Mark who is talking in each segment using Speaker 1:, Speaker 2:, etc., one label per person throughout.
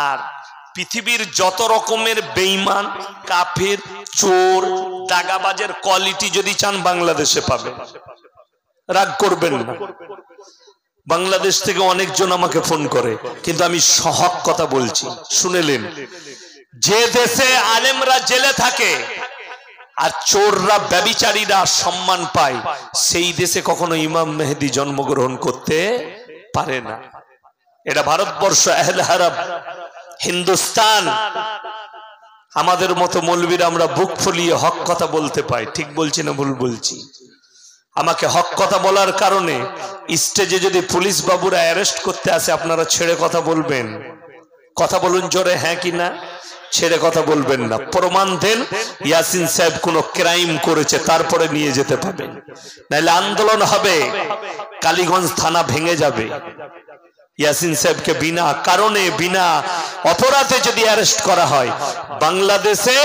Speaker 1: আর পৃথিবীর যত রকমের বেঈমান কাফের চোর দাগাবাজের কোয়ালিটি যদি চান বাংলাদেশে পাবেন, রাগ করবেন না। বাংলাদেশ থেকে অনেকজন আমাকে ফোন করে, কিন্তু আমি সহজ কথা বলছি, শুনেলেন। যে দেশে আলেমরা জেলে থাকে আর চোররা ব্যভিচারীরা সম্মান পায়, সেই দেশে কখনো ইমাম মেহেদী জন্মগ্রহণ করতে পারে না। এটা ভারতবর্ষ, আহলে হারাম, হিন্দুস্তান। আমাদের মতো মৌলবীরা আমরা বুক ফুলিয়ে হক কথা বলতে পাই। ঠিক বলছি না ভুল বলছি? আমাকে হক কথা বলার কারণে স্টেজে যদি পুলিশ বাবুরা অ্যারেস্ট করতে আসে, আপনারা ছেড়ে কথা বলবেন? কথা বলুন জোরে, হ্যাঁ কি না? ছেড়ে কথা বলবেন না। প্রমাণ দেন ইয়াসিন সাহেব কোন ক্রাইম করেছে, তারপরে নিয়ে যেতে পাবেন, নাহলে আন্দোলন হবে, কালীগঞ্জ থানা ভেঙে যাবে। ইয়াসিন সাহেবকে বিনা কারণে বিনা অপরাধে যদি অ্যারেস্ট করা হয়, বাংলাদেশে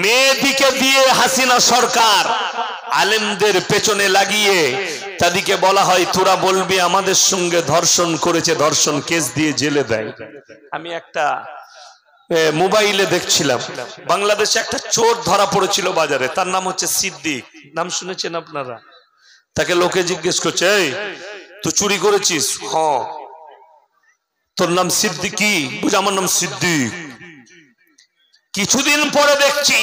Speaker 1: মেয়েদিকে দিয়ে হাসিনা সরকার আলেমদের পেছনে লাগিয়ে তাদেরকে বলা হয় তোরা বলবি আমাদের সঙ্গে ধর্ষণ করেছে, ধর্ষণ কেস দিয়ে জেলে দেয়। আমি একটা মোবাইলে দেখছিলাম, বাংলাদেশে একটা চোর ধরা পড়েছিল বাজারে, তার নাম হচ্ছে সিদ্দিক। নাম শুনেছেন আপনারা? তাকে লোকে জিজ্ঞেস করছে, এই তুই চুরি করেছিস? হ্যাঁ। তোর নাম সিদ্দিক? কি বুঝ, আমার নাম সিদ্দিক। কিছুদিন পরে দেখছি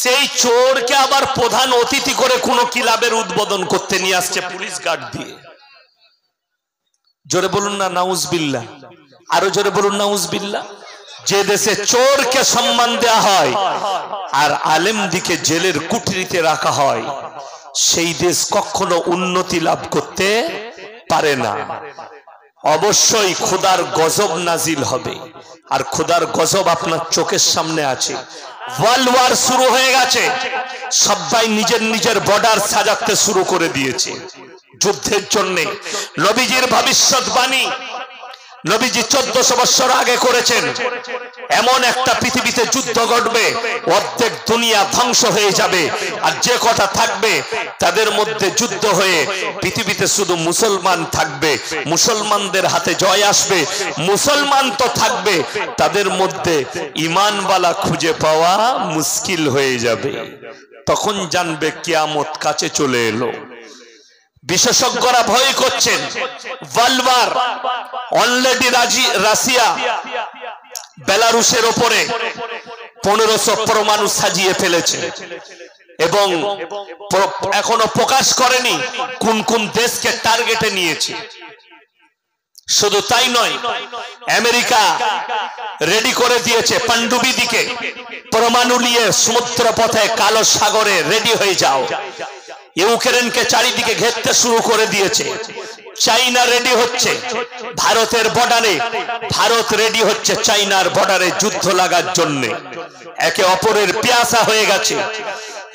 Speaker 1: সেই চোরকে আবার প্রধান অতিথি করে কোন ক্লাবের উদ্বোধন করতে নিয়ে আসছে পুলিশ গার্ড দিয়ে। জোরে বলুন না নাউজুবিল্লাহ, আরো জোরে বলুন নাউজুবিল্লাহ। যে দেশে চোরকে সম্মান দেয়া হয় আর আলেমদিকে জেলের কুঠরিতে রাখা হয়, সেই দেশ কখনো উন্নতি লাভ করতে পারে না। অবশ্যই খোদার গজব নাজিল হবে, আর খোদার গজব আপনার চোখের সামনে আছে। ওয়ার্ল্ড ওয়ার শুরু হয়ে গেছে, সবাই নিজের নিজের বর্ডার সাজাতে শুরু করে দিয়েছে যুদ্ধের জন্য। নবীজির ভবিষ্যৎবাণী নবীজি 1400 বছর আগে করেছেন, এমন একটা পৃথিবীতে যুদ্ধ ঘটবে, অর্ধেক দুনিয়া ধ্বংস হয়ে যাবে, আর যে কটা থাকবে তাদের মধ্যে যুদ্ধ হয়ে পৃথিবীতে শুধু মুসলমান থাকবে, মুসলমানদের হাতে জয় আসবে। মুসলমান তো থাকবে, তাদের মধ্যে ঈমানওয়ালা খুঁজে পাওয়া মুশকিল হয়ে যাবে। তখন জানবে কিয়ামত কাছে চলে এলো। বিশেষজ্ঞরা ভয় করছেন ওয়ার্ল্ড ওয়ার। অলরেডি রাশিয়া বেলারুশের উপরে 1500 পরমাণু সাজিয়ে ফেলেছে এবং এখনো প্রকাশ করেনি কোন কোন দেশকে টার্গেটে নিয়েছে। শুধু তাই নয়, আমেরিকা রেডি করে দিয়েছে পান্ডুবি দিকে পরমাণু নিয়ে সমুদ্র পথে কালো সাগরে রেডি হয়ে যাও। ইউক্রেনকে চারিদিকে ঘেরতে শুরু করে দিয়েছে। চাইনা রেডি হচ্ছে ভারতের বর্ডারে, ভারত রেডি হচ্ছে চাইনার বর্ডারে যুদ্ধ লাগার জন্য। একে অপরের পিয়াসা হয়ে গেছে।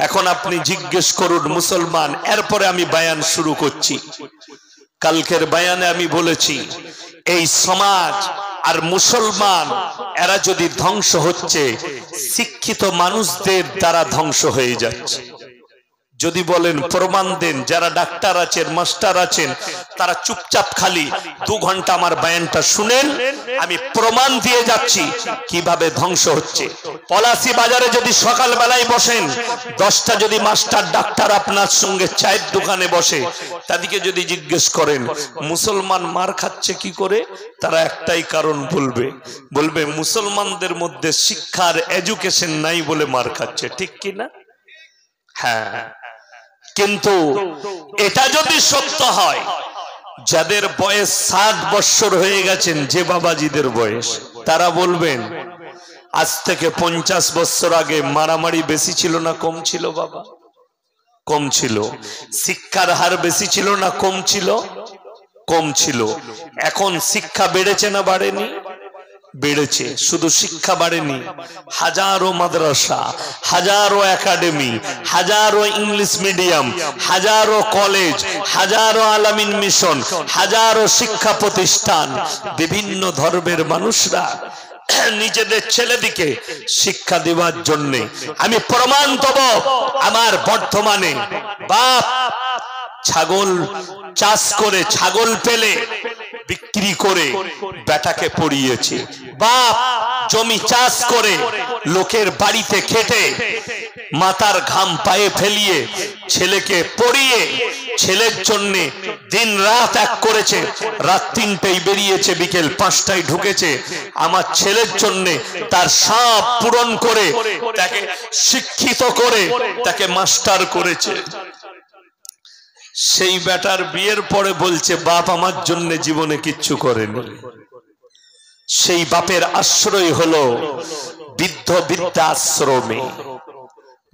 Speaker 1: এখন আপনি জিজ্ঞেস করুন মুসলমান, এরপরে আমি বয়ান শুরু করছি। কালকের বয়ানে আমি বলেছি এই সমাজ আর মুসলমান এরা যদি ধ্বংস হচ্ছে, শিক্ষিত মানুষদের দ্বারা ধ্বংস হয়ে যাচ্ছে। যদি বলেন প্রমাণ দেন, যারা ডাক্তার আছেন মাস্টার আছেন তারা চুপচাপ খালি 2 ঘন্টা আমার বয়ানটা শুনেন, আমি প্রমাণ দিয়ে যাচ্ছি কিভাবে ধ্বংস হচ্ছে। পলাশী বাজারে যদি সকাল বেলায় বসেন, 10টা যদি মাস্টার ডাক্তার আপনার সঙ্গে চায়ের দোকানে বসে, তাদেরকে যদি জিজ্ঞেস করেন মুসলমান মার খাচ্ছে কি করে, তারা একটাই কারণ বলবে মুসলমানদের মধ্যে শিক্ষার এডুকেশন নাই বলে মার খাচ্ছে। ঠিক কি না? হ্যাঁ, কিন্তু এটা যদি সত্য হয়, যাদের বয়স 60 বছর হয়ে গেছেন, যে বাবাজিদের বয়স, তারা বলবেন আজ থেকে 50 বছর আগে মারামারি বেশি ছিল না কম ছিল? বাবা, কম ছিল। শিক্ষার হার বেশি ছিল না কম ছিল? কম ছিল। এখন শিক্ষা বেড়েছে না বাড়েনি? বেড়েছে। শুধু শিক্ষা বাড়েনি, হাজারো মাদ্রাসা, হাজারো একাডেমি, হাজারো ইংলিশ মিডিয়াম, হাজারো কলেজ, হাজারো আলামিন মিশন, হাজারো শিক্ষা প্রতিষ্ঠান, বিভিন্ন ধর্মের মানুষরা নিজেদের ছেলেদিকে শিক্ষা দেওয়ার জন্য। আমি প্রমাণ দেব, আমার বর্তমানে বাপ ছাগল চাষ করে ছাগল পেলে বিক্রি করে বেটাকে পড়িয়েছে, বাপ জমি চাষ করে লোকের বাড়িতে খেটে মাথার ঘাম পায়ে ফেলিয়ে ছেলেকে পড়িয়ে ছেলের জন্য দিন রাত এক করেছে, রাত 3টায় বেরিয়েছে বিকেল 5টায় ঢুকেছে আমার ছেলের জন্য, তার সব পূরণ করে তাকে শিক্ষিত করে তাকে মাস্টার করেছে। সেই বেটার বিয়ের পরে বলছে বাপ আমার জন্য জীবনে কিচ্ছু করেনি। সেই বাপের আশ্রয় হলো বৃদ্ধাশ্রমে।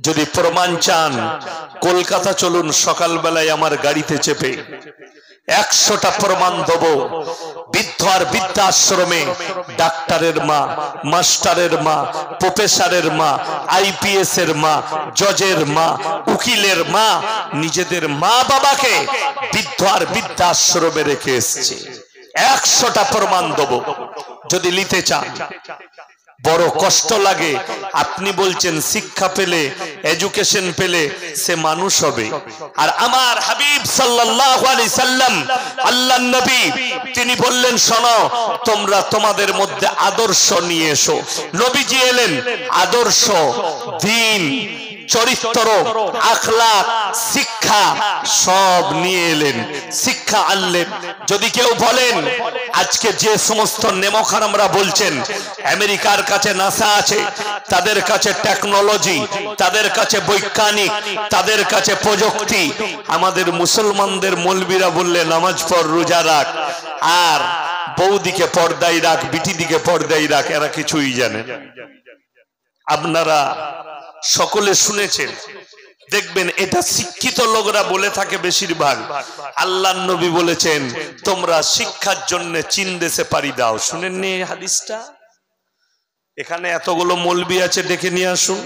Speaker 1: যদি প্রমাণ চান কলকাতা চলুন, সকালবেলায় আমার গাড়িতে চেপে 100টা প্রমাণ দেব। বৃদ্ধ আর বৃদ্ধাশ্রমে ডাক্তারের মা, মাস্টারের মা, প্রফেসরের মা, IPS এর মা, জজের মা, উকিলের মা নিজেদের মা বাবাকে বৃদ্ধ আর বৃদ্ধাশ্রমে রেখে এসছে। 100টা প্রমাণ দেব যদি নিতে চান। বড় কষ্ট লাগে, আপনি বলছেন শিক্ষা পেলে, এডুকেশন পেলে সে মানুষ হবে। আর আমার হাবিব সাল্লাল্লাহু আলাইহি সাল্লাম আল্লাহর নবী, তিনি বললেন শোনো তোমরা তোমাদের মধ্যে আদর্শ নিয়ে এসো। নবীজি এলেন আদর্শ, দ্বীন, চরিত্র, আখলাক, শিক্ষা সব নিয়ে এলেন, শিক্ষা আনলেন। যদি কেউ বলেন আজকে যে সমস্ত নেমখান আমরা বলছেন আমেরিকার কাছে নাসা আছে, তাদের কাছে টেকনোলজি, তাদের কাছে বৈজ্ঞানিক, তাদের কাছে প্রযুক্তি, আমাদের মুসলমানদের মৌলবীরা বললে নামাজ পড়, রোজা রাখ, আর বউদিকে পর্দায় রাখ, বিটি দিকে পর্দায় রাখ, এরা কিছুই জানেন। আপনারা সকলে শুনেছেন, দেখবেন এটা শিক্ষিত লোকরা বলে থাকে বেশিরভাগ। আল্লাহর নবী বলেছেন তোমরা শিক্ষার জন্য চীন দেশে পাড়ি দাও। শুনেননি হাদিসটা? এখানে এতগুলো মৌলবি আছে, ডেকে নিয়ে আসুন।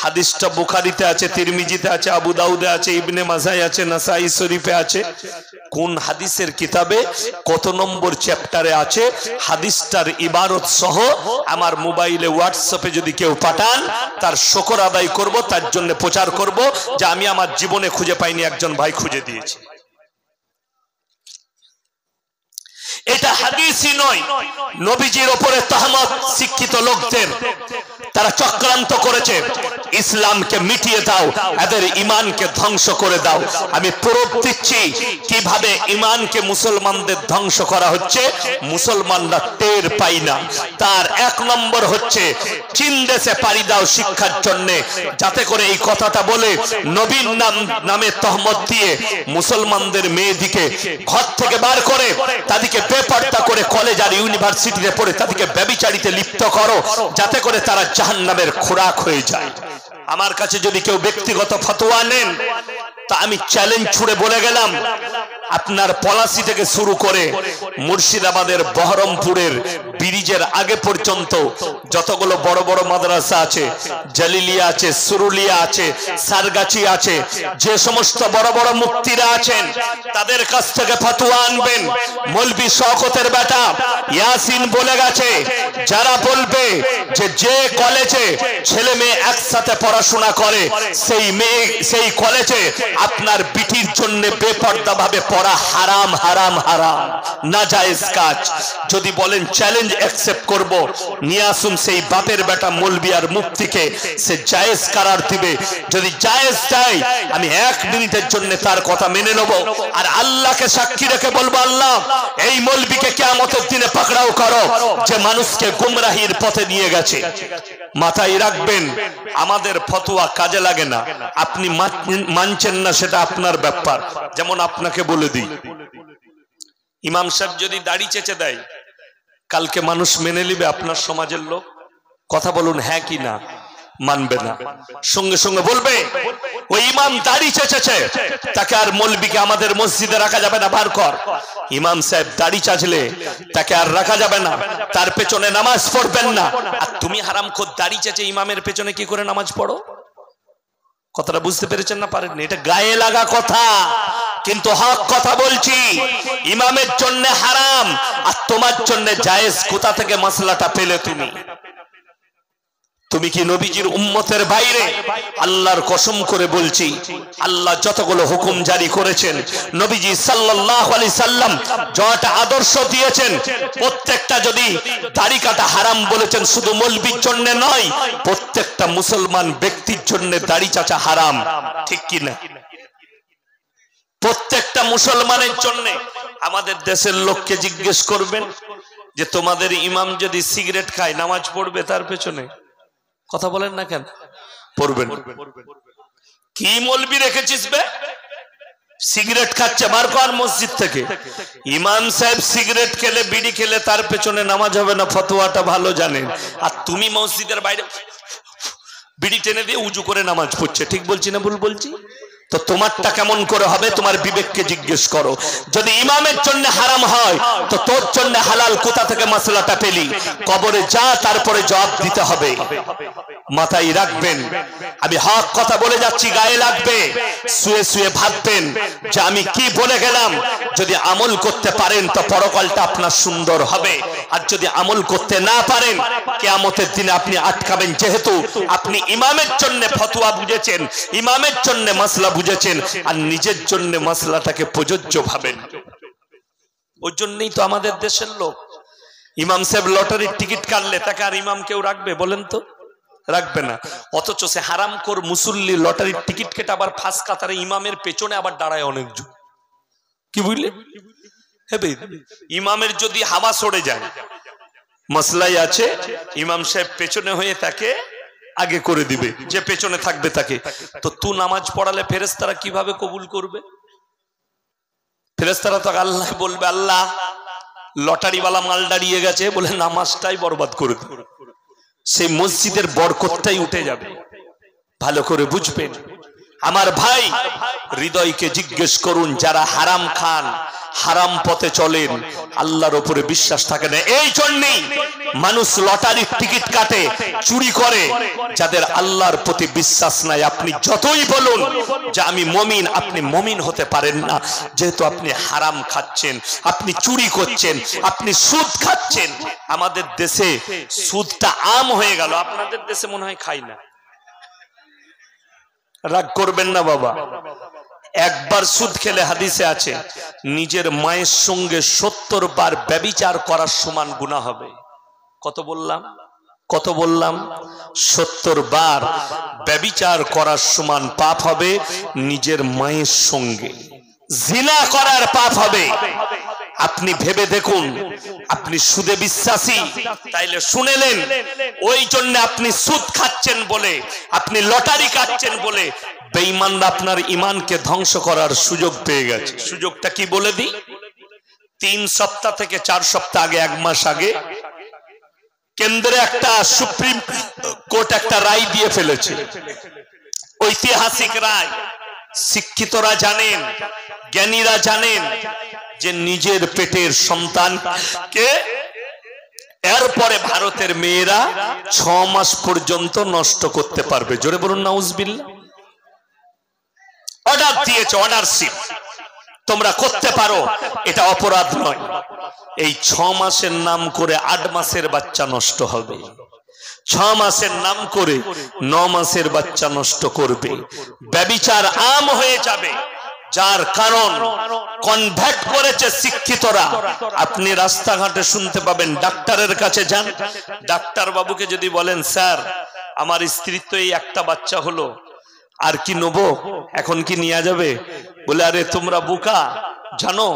Speaker 1: হাদিসটা বুখারীতে আছে, তিরমিজিতে আছে, আবু দাউদে আছে, ইবনে মাজায় আছে, নাসাই শরীফে আছে। কোন হাদিসের কিতাবে কত নম্বর চ্যাপ্টারে আছে হাদিসটার ইবারত সহ আমার মোবাইলে হোয়াটসঅ্যাপে যদি কেউ পাঠান তার শুকর আদায় করব, তার জন্য প্রচার করব যে আমি আমার জীবনে খুঁজে পাইনি, একজন ভাই খুঁজে দিয়েছে। এটা হাদিসই নয়, নবীজির উপরে তহমত শিক্ষিত লোকদের, তারা চক্রান্ত করেছে ইসলামকে মিটিয়ে দাও, এদের ঈমানকে ধ্বংস করে দাও। আমি প্রমাণ দিচ্ছি কিভাবে ঈমানকে মুসলমানদের ধ্বংস করা হচ্ছে, মুসলমানরা টের পায় না। তার 1 নম্বর হচ্ছে চীন দেশে পাড়ি দাও শিক্ষার জন্য, যাতে করে এই কথাটা বলে নবীর নামে তহমত দিয়ে মুসলমানদের মেয়েদিকে ঘর থেকে বার করে তাদেরকে বেপর্দা করে কলেজ আর ইউনিভার্সিটিতে পড়ে তাদেরকে ব্যভিচারিতে লিপ্ত করো, যাতে করে তারা জাহান্নামের খোরাক হয়ে যায়। আমার কাছে যদি কেউ ব্যক্তিগত ফতোয়া নেন তা আমি চ্যালেঞ্জ ছুড়ে বলে গেলাম, আপনার পলাশী থেকে শুরু করে মুর্শিদাবাদের বহরমপুরের ব্রিজের আগে পর্যন্ত যতগুলো বড় বড় মাদ্রাসা আছে, জালিলিয়া আছে, সুরুলিয়া আছে, সারগাছি আছে, যে সমস্ত বড় বড় মুফতিরা আছেন তাদের কাছ থেকে ফতোয়া আনবেন। মৌলভী শওকতের বেটা ইয়াসিন বলে গেছে, যারা বলবে যে কলেজে ছেলে মেয়ে একসাথে পড়াশোনা করে সেই কলেজে আপনার বিটির জন্য বেপর্দা ভাবে পড়া হারাম, হারাম, হারাম, নাজায়েজ কাজ। যদি বলেন চ্যালেঞ্জ অ্যাকসেপ্ট করব, নিয়ে আসুন সেই বাপের বেটা মৌলবি আর মুফতিকে, সে জায়েজ কারার দিবে। যদি জায়েজ চাই আমি 1 মিনিটের জন্য তার কথা মেনে নেব, আর আল্লাহকে সাক্ষী রেখে বলবো আল্লাহ এই মৌলবিকে কিয়ামতের দিনে পাকড়াও করো যে মানুষকে গুমরাহির পথে নিয়ে গেছে। মাথায় রাখবেন আমাদের ফতোয়া কাজে লাগে না, আপনি মানছেন না সেটা আপনার ব্যাপার। যেমন আপনাকে বলে দিই, ইমাম সাহেব যদি দাড়ি চেঁচে দেয় কালকে মানুষ মেনে নিবে আপনার সমাজের লোক? কথা বলুন হ্যাঁ কি না? মানবে না, সঙ্গে সঙ্গে বলবে ওই ইমাম দাড়ি চেঁচেছে, তাকে আর মৌলবিকে আমাদের মসজিদে রাখা যাবে না, বার কর। ইমাম সাহেব দাড়ি চাচলে তাকে আর রাখা যাবে না, তার পেছনে নামাজ পড়বেন না। আর তুমি হারামখোর দাড়ি চেঁচে ইমামের পেছনে কি করে নামাজ পড়ো? কথাটা বুঝতে পেরেছেন না পারেননি? এটা গায়ে লাগা কথা, কিন্তু হক কথা বলছি। ইমামের জন্য হারাম আর তোমার জন্য জায়েজ। কোথা থেকে মশলাটা পেলে তুমি? তুমি কি নবীজির উম্মতের বাইরে? আল্লাহর কসম করে বলছি, আল্লাহ যতগুলো হুকুম জারি করেছেন, নবীজি সাল্লাল্লাহু আলাইহি সাল্লাম যতটা আদর্শ দিয়েছেন, প্রত্যেকটা যদি দাড়ি কাটা হারাম বলেছেন শুধু মৌলবীর জন্য নয়, প্রত্যেকটা মুসলমান ব্যক্তির জন্য দাড়ি চাচা হারাম, ঠিক কি না? প্রত্যেকটা মুসলমানের জন্য। আমাদের দেশের লোককে জিজ্ঞেস করবেন যে তোমাদের ইমাম যদি সিগারেট খায় নামাজ পড়বে তার পেছনে? কথা বলেন না কেন? পড়বেন। কি মৌলবি রেখেছিস বে? সিগারেট খাচ্ছে, বার কর মসজিদ থেকে। ইমাম সাহেব সিগারেট খেলে বিড়ি খেলে তার পেছনে নামাজ হবে না, ফতোয়াটা ভালো জানেন। আর তুমি মসজিদের বাইরে বিড়ি টেনে দিয়ে উজু করে নামাজ পড়ছে, ঠিক বলছি না ভুল বলছি? তো তোমারটা কেমন করে হবে? তোমার বিবেককে জিজ্ঞেস করো। যদি ইমামের জন্য হারাম হয় তো তোর জন্য হালাল কোথা থেকে মশলাটা পেলি? কবরে যা, তারপরে জবাব দিতে হবে। মাথায় রাখবেন, আমি হক কথা বলে যাচ্ছি, গায়ে লাগবে। শুয়ে শুয়ে ভাববেন যে আমি কি বলে গেলাম। যদি আমল করতে পারেন তো পরকালটা আপনার সুন্দর হবে, আর যদি আমল করতে না পারেন কিয়ামতের দিনে আপনি আটকাবেন। যেহেতু আপনি ইমামের জন্য ফতোয়া বুঝেছেন, ইমামের জন্য মাসলা বুঝেছেন, আর নিজের জন্য মাসলাটাকে প্রযোজ্য ভাবেন। ওই জন্যই তো আমাদের দেশের লোক, ইমাম সাহেব লটারির টিকিট কাটলে তাকে আর ইমাম কেউ রাখবে? বলেন তো, রাখবে না। অথচ সে হারামখোর মুসল্লি লটারির টিকিট কেটে আবার ফাঁস কাতারে ইমামের পেছনে আবার দাঁড়ায় অনেকজন। কি বুঝলে? ইমামের যদি হাওয়া সরে যায়, মসলাই আছে, ইমাম সাহেব পেছনে হয়ে তাকে আগে করে দিবে, যে পেছনে থাকবে তাকে। তো তুই নামাজ পড়ালে ফেরেশতারা কিভাবে কবুল করবে? ফেরেশতারা তো আল্লাহ বলবে, আল্লাহ লটারিওয়ালা মাল দাঁড়িয়ে গেছে বলে নামাজটাই বরবাদ করে দেবে, সেই মসজিদের বরকতটাই উঠে যাবে। ভালো করে বুঝবেন আমার ভাই, হৃদয়কে জিজ্ঞেস করুন। যারা হারাম খান, হারাম পথে চলেন, আল্লাহর উপরে বিশ্বাস থাকে না। এই জন্যই মানুষ লটারির টিকিট কাটে, চুরি করে। যাদের আল্লাহর প্রতি বিশ্বাস নাই, আপনি যতই বলুন যে আমি মুমিন, আপনি মুমিন হতে পারেন না। যেহেতু আপনি হারাম খাচ্ছেন, আপনি চুরি করছেন, আপনি সুদ খাচ্ছেন। আমাদের দেশে সুদটা আম হয়ে গেল, আপনাদের দেশে মনে হয় খাই না। রাগ করবেন না বাবা। একবার সুদ খেলে হাদিসে আছে নিজের মায়ের সঙ্গে 70 বার ব্যভিচার করার সমান গুনাহ হবে। কত বললাম? কত বললাম? 70 বার ব্যভিচার করার সমান পাপ হবে নিজের মায়ের সঙ্গে। জিনা করার পাপ হবে। আপনি ভেবে দেখুন, আপনি সুদে বিশ্বাসী তাইলে শুনেলেন, ওই জন্য আপনি সুদ খাচ্ছেন বলে, আপনি লটারি কাটছেন বলে বেঈমানরা আপনার ঈমানকে ধ্বংস করার সুযোগ পেয়ে গেছে। সুযোগটা কি বলে দিই? 3 সপ্তাহ থেকে 4 সপ্তাহ আগে, 1 মাস আগে কেন্দ্রে একটা সুপ্রিম কোর্ট একটা রায় দিয়ে ফেলেছে, ঐতিহাসিক রায়। শিক্ষিতরা জানেন, জ্ঞানীরা জানেন যে নিজের পেটের সন্তানকে এরপরে ভারতের মেয়েরা 6 মাস পর্যন্ত নষ্ট করতে পারবে। জোরে বলুন নাউজুবিল্লাহ। অর্ডার দিয়েছে, অর্ডারশিপ, তোমরা করতে পারো, এটা অপরাধ নয়। এই 6 মাসের নাম করে 8 মাসের বাচ্চা নষ্ট হবে, 6 মাসের নাম করে 9 মাসের বাচ্চা নষ্ট করবে। ব্যভিচার আম হয়ে যাবে, যার কারণ কনভার্ট করেছে শিক্ষিতরা। আপনি রাস্তাঘাটে শুনতে পাবেন, ডাক্তারের কাছে যান, ডাক্তার বাবুকে যদি বলেন স্যার আমার স্ত্রীর তো এই একটা বাচ্চা হলো, আর কি নেবো, এখন কি নিয়ে যাবে? বলে আরে তোমরা বোকা, জানো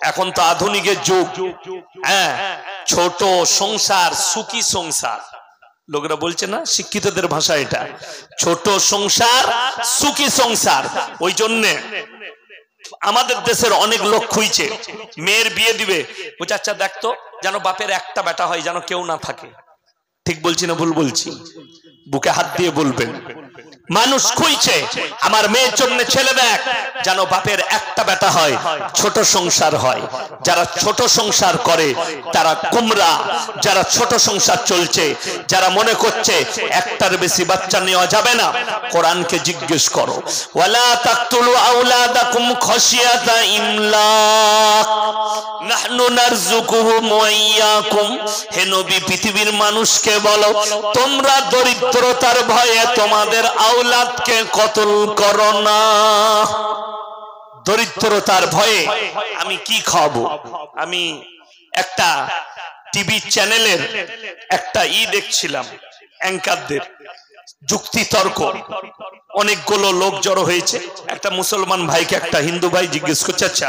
Speaker 1: এখন তো আধুনিকের যুগ, হ্যাঁ ছোট সংসার সুখী সংসার। লোকরা বলছে না, শিক্ষিতদের ভাষা এটা, ছোট সংসার সুখী সংসার। ওই জন্যে আমাদের দেশের অনেক লোক খুঁজছে, মেয়ের বিয়ে দিবে, বলছে আচ্ছা দেখতো যেন বাপের একটা বেটা হয়, যেন কেউ না থাকে। ঠিক বলছি না ভুল বলছি? বুকে হাত দিয়ে বলবেন। মানুষ খুঁজছে আমার মেয়ের জন্য ছেলে দেখ, যেন বাপের একটা বেটা হয়, ছোট সংসার হয়। যারা ছোট সংসার করে তারা কুমরা। যারা ছোট সংসার চলছে, যারা মনে করছে একটার বেশি বাচ্চা নেওয়া যাবে না, কোরআনকে জিজ্ঞেস করো, ওয়ালা তাকতুলু আওলাদাকুম খাশিয়াতা ইমলাক নাহনু নারযুকুহুম ওয়া ইয়াকুম। হে নবী, পৃথিবীর মানুষকে বলো, তোমরা দরিদ্রতার ভয়ে তোমাদের আওলাদকে কতল করো না। দরিদ্রতার ভয়ে আমি কি খাবো? আমি একটা টিভি চ্যানেলের একটা দেখছিলাম, অ্যাঙ্কারদের যুক্তি তর্ক, অনেকগুলো লোক জড়ো হয়েছে। একটা মুসলমান ভাইকে একটা হিন্দু ভাই জিজ্ঞেস করছে, আচ্ছা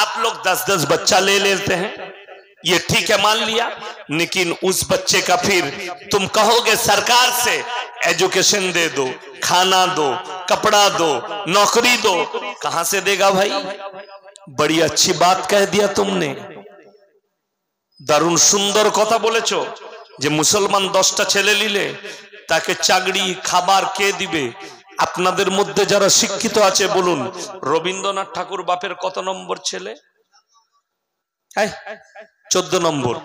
Speaker 1: आप लोग 10-10 बच्चा ले लेते हैं, ये ठीक है मान लिया, लेकिन उस बच्चे का फिर तुम कहोगे सरकार से एजुकेशन दे दो, खाना दो, कपड़ा दो, नौकरी दो, कहां से देगा भाई? बड़ी अच्छी बात कह दिया तुमने, दारुण सुंदर कथा बोलेছো যে মুসলমান 10টা ছেলে নিলে তাকে চাকরি খাবার কে দিবে? আপনাদের মধ্যে যারা শিক্ষিত আছে বলুন, রবীন্দ্রনাথ ঠাকুর বাপের কত নম্বর ছেলে? 14 নম্বর।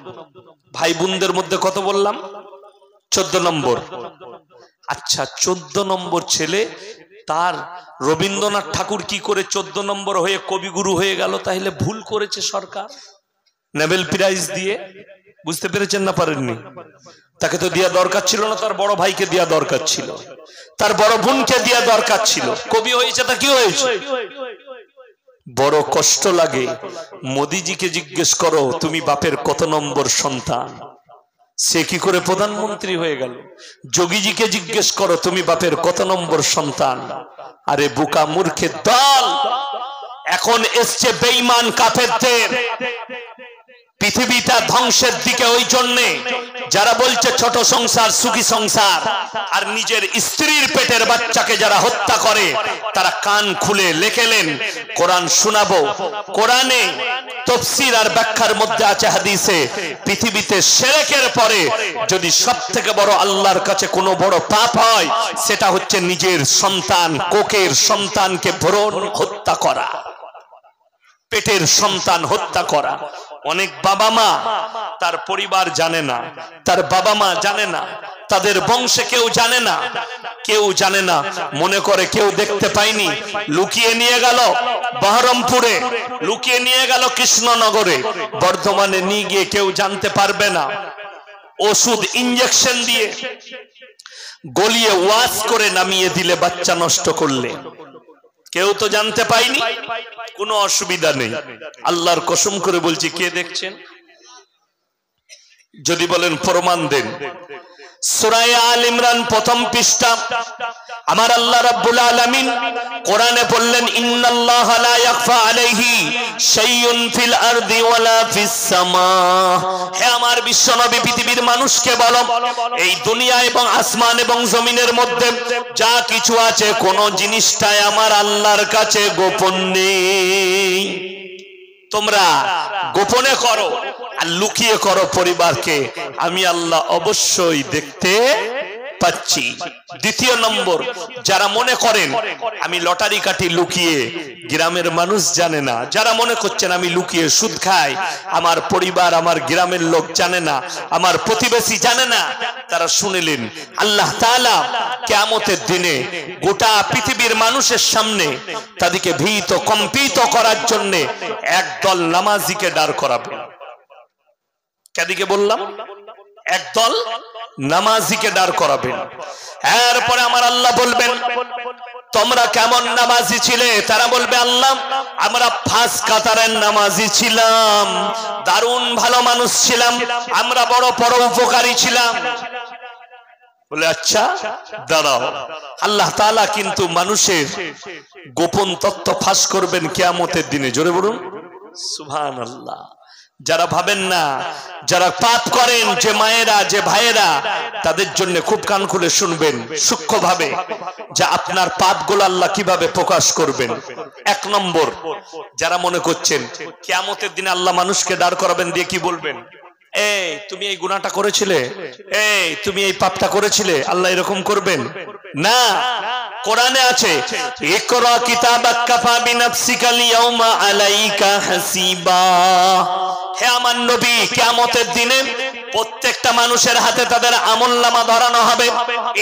Speaker 1: ভাই বোনদের মধ্যে কত বললাম? 14 নম্বর। আচ্ছা 14 নম্বর ছেলে, তার রবীন্দ্রনাথ ঠাকুর কি করে 14 নম্বর হয়ে কবিগুরু হয়ে গেল? তাহলে ভুল করেছে সরকার নোবেল প্রাইজ দিয়ে। বুঝতে পেরেছেন না পারেননি? তাকে তো দেওয়া দরকার ছিল না, তার বড় ভাইকে দেওয়া দরকার ছিল, তার বড় বোনকে দেওয়া দরকার ছিল। কবি হয়েছে তা কি হয়েছে? বড় কষ্ট লাগে। মোদিজিকে জিজ্ঞেস করো তুমি বাপের কত নম্বর সন্তান, সে কি করে প্রধানমন্ত্রী হয়ে গেল? যোগীজিকে জিজ্ঞেস করো তুমি বাপের কত নম্বর সন্তান। আরে বোকা মূর্খের দল, এখন এসছে বেঈমান কাফেরদের। পৃথিবীটা ধ্বংসের দিকে। ওই জন্যে যারা বলছে ছোট সংসার সুখী সংসার, আর নিজের স্ত্রীর পেটের বাচ্চাকে যারা হত্যা করে, তারা কান খুলে লেখেলেন কোরআন শোনাবো। কোরআনে তাফসীর আর ব্যাখ্যার মধ্যে আছে, হাদিসে, পৃথিবীতে শিরকের পরে যদি সবথেকে বড় আল্লাহর কাছে কোনো বড় পাপ হয়, সেটা হচ্ছে নিজের সন্তান, কোকের সন্তানকে ভ্রূণ হত্যা করা, পেটের সন্তান হত্যা করা। অনেক বাবা মা তার পরিবার জানে না, তার বাবা মা জানে না, তাদের বংশে কেউ জানে না, কেউ জানে না, মনে করে কেউ দেখতে পায়নি, লুকিয়ে নিয়ে গেল বহরমপুরে, লুকিয়ে নিয়ে গেল কৃষ্ণনগরে, বর্ধমানে নিয়ে গিয়ে কেউ জানতে পারবে না। ওষুধ ইনজেকশন দিয়ে গলিয়ে ওয়াশ করে নামিয়ে দিলে বাচ্চা নষ্ট করলে কেউ তো জানতে পাইনি, কোনো অসুবিধা নেই। আল্লাহর কসম করে বলছি, কে দেখছেন? যদি বলেন প্রমাণ দেন। সূরা আল ইমরান প্রথম পৃষ্ঠা আমার আল্লাহ রাব্বুল আলামিন কোরআনে বললেন, ইন্নাল্লাহা লা ইয়াখফা আলাইহি শাইউন ফিল আরদি ওয়ালা ফিস সামা। হে আমার বিশ্বনবী, পৃথিবীর মানুষকে বলো, এই দুনিয়া এবং আসমান এবং জমিনের মধ্যে যা কিছু আছে, কোন জিনিসটাই আমার আল্লাহর কাছে গোপন নেই। তোমরা গোপনে করো আর লুকিয়ে করো পরিবারকে, আমি আল্লাহ অবশ্যই দেখতে পাচ্ছি। দ্বিতীয় নম্বর, যারা মনে করেন আমি লটারি কাটি লুকিয়ে, গ্রামের মানুষ জানে না, যারা মনে করছেন আমি লুকিয়ে সুদ খাই, আমার পরিবার আমার গ্রামের লোক জানে না, আমার প্রতিবেশী জানে না, তারা শুনলেন আল্লাহ তাআলা কিয়ামতের দিনে গোটা পৃথিবীর মানুষের সামনে তাদেরকে ভীত কম্পিত করার জন্য একদল নামাজিকে দাঁড় করাবেন। কাদিকে বললাম, একদল নামাজিকে দাঁড় করাবেন। এরপরে আমার আল্লাহ বলবেন, তোমরা কেমন নামাজি ছিলে? তারা বলবে, আল্লাহ আমরা ফাঁস কাতারের নামাজি ছিলাম, দারুণ ভালো মানুষ ছিলাম, আমরা বড় পরোপকারী ছিলাম। বলে আচ্ছা দাঁড়াও, আল্লাহ তাআলা কিন্তু মানুষের গোপন তথ্য ফাঁস করবেন কিয়ামতের দিনে। জোরে বলুন সুবহানাল্লাহ। যারা ভাবেন না, যারা পাপ করেন, যে মায়েরা যে ভাইয়েরা, তাদের জন্য খুব কান খুলে শুনবেন সূক্ষ্মভাবে, যে আপনার পাপগুলো আল্লাহ কিভাবে প্রকাশ করবেন। এক নম্বর, যারা মনে করছেন কিয়ামতের দিনে আল্লাহ মানুষকে দাঁড় করাবেন দিয়ে কি বলবেন? এই তুমি এই গুনাহটা করেছিলে, এই তুমি এই পাপটা করেছিলে, আল্লাহ এরকম করবেন না। কোরআনে আছে, ইকরা কিতাবাক কাফা বিনাফসিকাল ইয়াউমা আলাইকা হাসিবা। হে আমার নবী, কিয়ামতের দিনে প্রত্যেকটা মানুষের হাতে তাদের আমলনামা ধরানো হবে।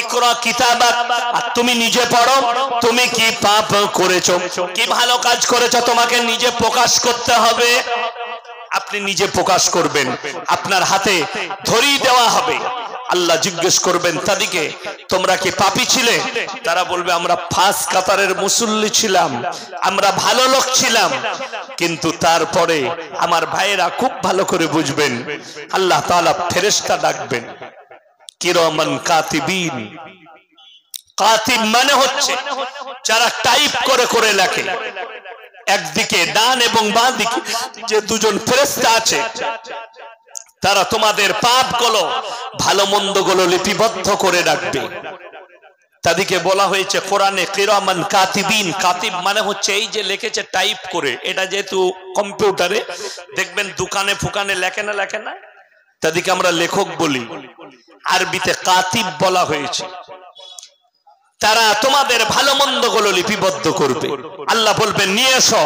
Speaker 1: ইকরা কিতাবাক, আর তুমি নিজে পড়ো, তুমি কি পাপ করেছো, কি ভালো কাজ করেছো, তোমাকে নিজে প্রকাশ করতে হবে। আপনি নিজে প্রকাশ করবেন, আপনার হাতে ধরিয়ে দেওয়া হবে। আল্লাহ জিজ্ঞেস করবেন তাদেরকে, তোমরা কি পাপী ছিলে? তারা বলবে, আমরা ফার্স্ট কাতারের মুসল্লি ছিলাম, আমরা ভালো লোক ছিলাম। কিন্তু তারপরে আমার ভাইয়েরা খুব ভালো করে বুঝবেন, আল্লাহ তাআলা ফেরেশতা ডাকবেন, কিরামান কাতিবিন। কাতিব মানে হচ্ছে যারা টাইপ করে করে লেখে। একদিকে ডান এবং বাঁ দিকে যে দুজন ফেরেশতা আছে, তারা তোমাদের পাপগুলো ভালো মন্দগুলো লিপিবদ্ধ করে রাখবে। তাদেরকে বলা হয়েছে কোরআনে কিরামান কাতিবিন। কাতিব মানে হচ্ছে এই যে লিখেছে টাইপ করে। এটা যেহেতু কম্পিউটারে দেখবেন দোকানে ফুকানে লেখে না, তাদেরকে আমরা লেখক বলি, আরবিতে কাতিব বলা হয়েছে। তারা তোমাদের ভালো মন্দগুলো লিপিবদ্ধ করবে। আল্লাহ বলবেন, নিয়ে এসো,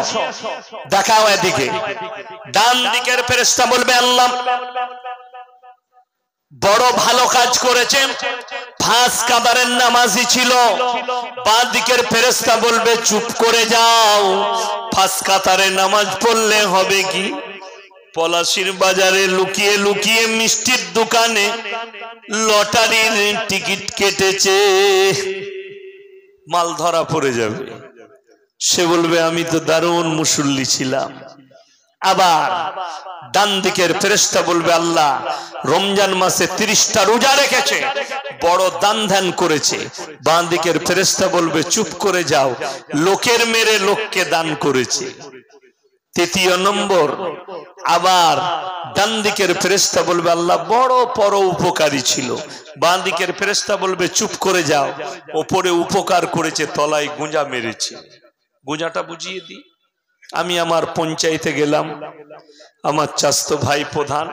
Speaker 1: দেখাও এদিকে। ডান দিকের ফেরেশতা বলবে, আল্লাহ বড় ভালো কাজ করেছে, ফার্স্ট কাতারের নামাজি ছিল। বাঁ দিকের ফেরেশতা বলবে, চুপ করে যাও, ফার্স্ট কাতারে নামাজ পড়লে হবে কি? পলাশির বাজারে লুকিয়ে লুকিয়ে মিষ্টির দোকানে লটারির টিকিট কেটেছে, মাল ধরা পড়ে যাবে। সে বলবে, আমি তো দারুণ মুসল্লি ছিলাম। আবার ডান দিকের ফেরেশতা বলবে, আল্লাহ রমজান মাসে 30টা রোজা রেখেছে, বড় দান ধ্যান করেছে। বাঁ দিকের ফেরেশতা বলবে, চুপ করে যাও, লোকের মেরে লোককে দান করেছে। তৃতীয় নম্বর, আবার ডান দিকের ফেরেশতা বলবে, আল্লাহ বড় পরোপকারী ছিল। বাঁ দিকের ফেরেশতা বলবে, চুপ করে যাও, ওপরে উপকার করেছে, তলায় গুঁজা মেরেছে। গুঁজাটা বুঝিয়ে দিই। আমি আমার পঞ্চায়েতে গেলাম, আমার চাস্তো ভাই প্রধান,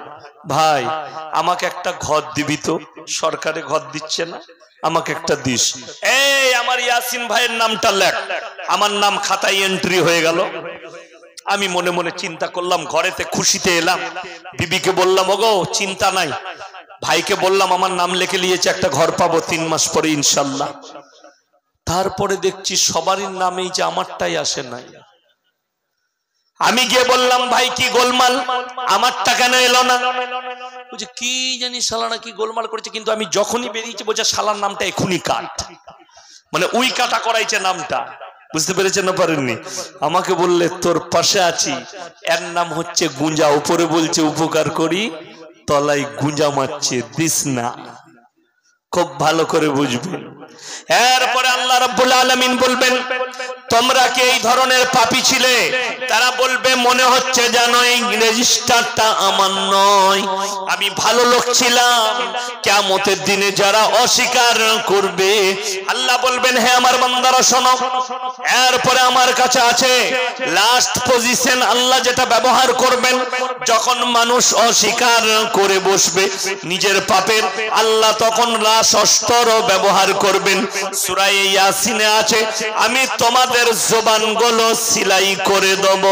Speaker 1: ভাই আমাকে একটা ঘর দিবি তো, সরকারে ঘর দিচ্ছে না, আমাকে একটা দিস। এই আমার ইয়াসিন ভাইয়ের নামটা লেখ। আমার নাম খাতায় এন্ট্রি হয়ে গেল। আমি মনে মনে চিন্তা করলাম, ঘরেতে খুশিতে এলাম, বিবিকে বললাম, ওগো চিন্তা নাই, ভাইকে বললাম আমার নাম লিখে নিয়েছে, একটা ঘর পাবো 3 মাস পরে ইনশাল্লাহ। তারপরে দেখছি সবারই নামেই যে আমারটাই আসে নাই। আমি গিয়ে বললাম, ভাই কি গোলমাল, আমারটা কেন এলো না? বলছে কি জানি শালারা কি গোলমাল করেছে। কিন্তু আমি যখনই বেরিয়েছি বলছে, শালার নামটা এখুনি কাট, মানে উই কাটা করাইছে নামটা। বুঝতে পেরেছেন না পারেননি? আমাকে বললে, তোর পাশে আছি, এর নাম হচ্ছে গুঁজা, উপরে বলছে উপকার করি, তলায় গুঁজা মারছে, দিস না। খুব ভালো করে বুঝবেন। এরপরে আল্লাহ রাব্বুল আলামিন বলবেন, তোমরা কি এই ধরনের পাপী ছিলে? তারা বলবে, মনে হচ্ছে যেন এই রেজিস্টারটা আমার নয়, আমি ভালো লোক ছিলাম। কিয়ামতের দিনে যারা অস্বীকার করবে, আল্লাহ বলবেন, হে আমার বান্দারা শোনো। এরপরে আমার কাছে আছে লাস্ট পজিশন, আল্লাহ যেটা ব্যবহার করবেন যখন মানুষ অস্বীকার করে বসবে নিজের পাপের, আল্লাহ তখন লাশ অস্ত্র ব্যবহার করবেন। সূরা ইয়াসিনে আছে, আমি তোমাদের জবানগুলো সিলাই করে দেব।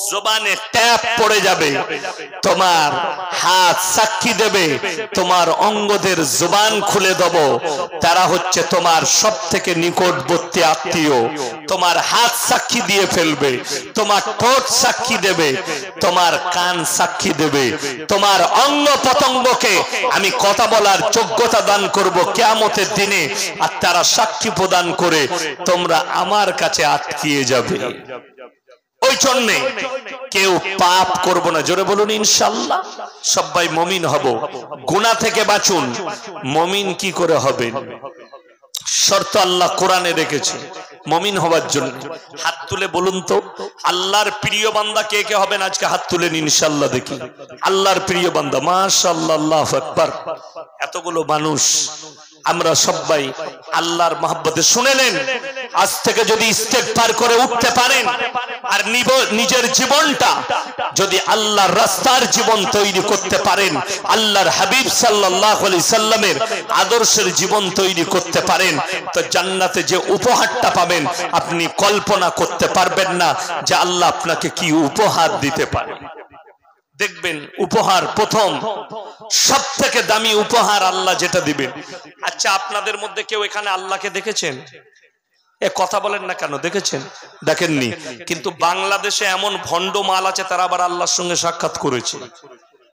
Speaker 1: জবানে ট্যাপ পড়ে যাবে, তোমার হাত সাক্ষী দেবে, তোমার অঙ্গদের জবান খুলে দেব। তারা হচ্ছে তোমার সব থেকে নিকটবর্তী আত্মীয়। তোমার হাত সাক্ষী দিয়ে ফেলবে, তোমার ঠোঁট সাক্ষী দেবে, তোমার কান সাক্ষী দেবে, তোমার অঙ্গ প্রত্যঙ্গকে আমি কথা বলার যোগ্যতা দান করব কিয়ামতের দিনে। আর তারা সাক্ষী প্রদান করে তোমরা আমার কাছে আটকিয়ে যাবে। ওই জন্যে কেউ পাপ করব না, জোরে বলুন ইনশাআল্লাহ। সবাই মুমিন হব, গুনাহ থেকে বাঁচুন। মুমিন কি করে হবেন? শর্ত আল্লাহ কোরআনে রেখেছে মুমিন হওয়ার জন্য। হাত তুলে বলুন তো, আল্লাহর প্রিয় বান্দা কে কে হবেন? আজকে হাত তুলেন ইনশাআল্লাহ, দেখি। আল্লাহর প্রিয় বান্দা, মাশাআল্লাহ, আল্লাহু আকবার। এতগুলো মানুষ আমরা সবাই আল্লাহর মহব্বতে শুনেলেন, আজ থেকে যদি ইস্তেগফার করে উঠতে পারেন আর নিজের জীবনটা যদি আল্লাহর রাস্তার জীবন তৈরি করতে পারেন, আল্লাহর হাবিব সাল্লাল্লাহু আলাইহি সাল্লামের আদর্শের জীবন তৈরি করতে পারেন, তো জান্নাতে যে উপহারটা পাবেন আপনি কল্পনা করতে পারবেন না যে আল্লাহ আপনাকে কি উপহার দিতে পারে। দেখবেন উপহার প্রথম সবথেকে দামি উপহার আল্লাহ যেটা দিবেন। আচ্ছা, আপনাদের মধ্যে কেউ এখানে আল্লাহকে দেখেছেন? এ কথা বলেন না কেন? দেখেছেন? দেখেননি। কিন্তু বাংলাদেশে এমন ভণ্ড মাল আছে তারা আবার আল্লাহর সঙ্গে সাক্ষাৎ করেছে।